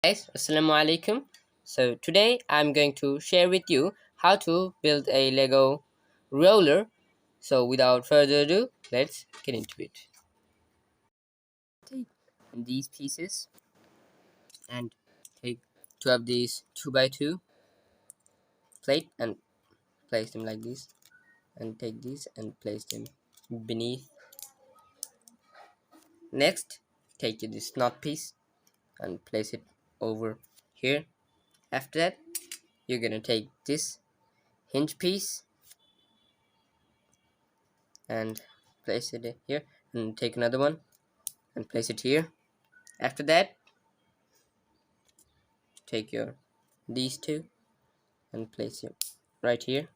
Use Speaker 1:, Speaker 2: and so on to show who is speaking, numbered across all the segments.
Speaker 1: Guys, assalamu alaikum. So today I'm going to share with you how to build a Lego roller. So without further ado, let's get into it. Take these pieces and take two of these 2x2 plate and place them like this, and take these and place them beneath. Next, take this knot piece and place it over here. After that, you're gonna take this hinge piece and place it here, and take another one and place it here. After that, take your these two and place it right here.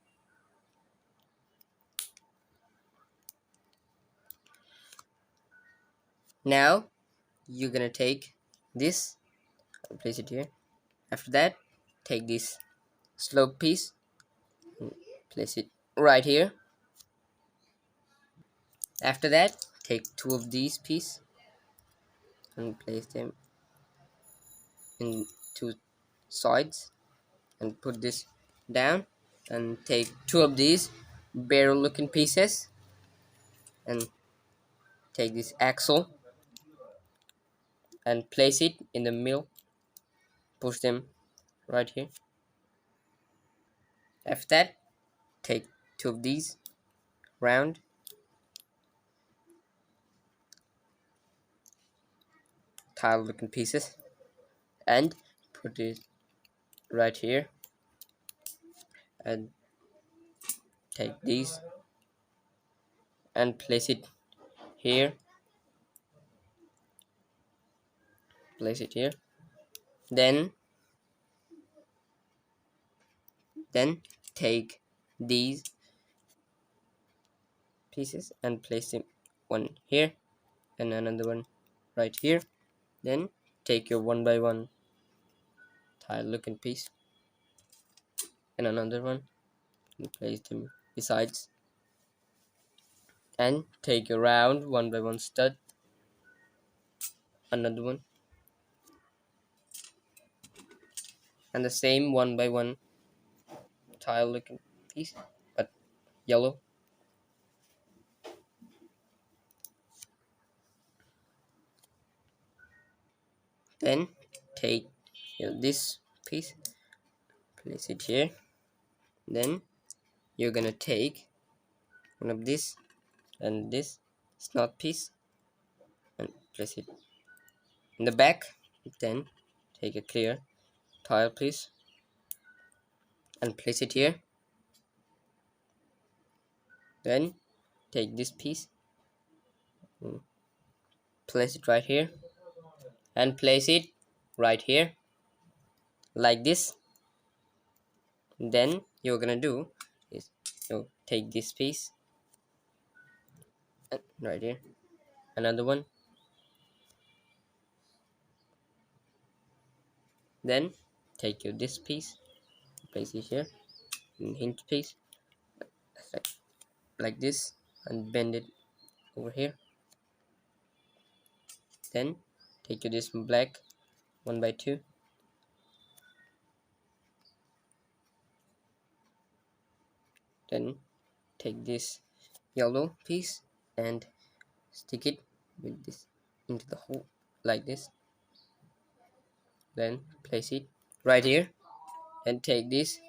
Speaker 1: Now you're gonna take this and place it here. After that, take this slope piece and place it right here. After that, take two of these pieces and place them in two sides and put this down, and take two of these barrel looking pieces and take this axle and place it in the middle. Push them right here. After that, take two of these round tile looking pieces and put it right here, and take these and place it here. Place it here. Then take these pieces and place them one here and another one right here. Then take your 1x1 tile looking piece and another one and place them besides, and take your round 1x1 stud, another one, and the same 1x1 tile looking piece but yellow. Then take this piece, place it here. Then you're gonna take one of this and this snot piece and place it in the back. Then take a clear tile piece and place it here. Then take this piece, place it right here, and place it right here like this. Then you're gonna do is you take this piece and right here, another one. Then take this piece, place it here, and hinge piece like this, and bend it over here. Then take this black 1x2, then take this yellow piece and stick it with this into the hole like this. Then place it right here, and take this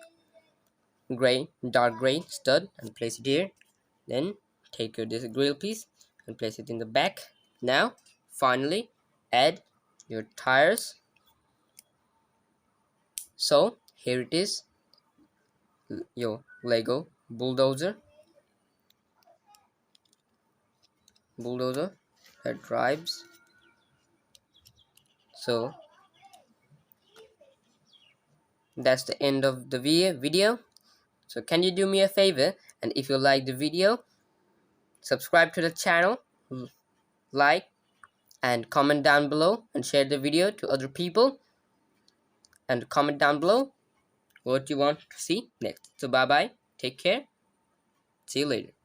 Speaker 1: dark gray stud and place it here. Then take this grill piece and place it in the back. Now finally add your tires. So here it is, your Lego bulldozer that drives. So that's the end of the video. So can you do me a favor, and if you like the video, subscribe to the channel, like and comment down below, and share the video to other people, and comment down below what you want to see next. So bye bye, take care, see you later.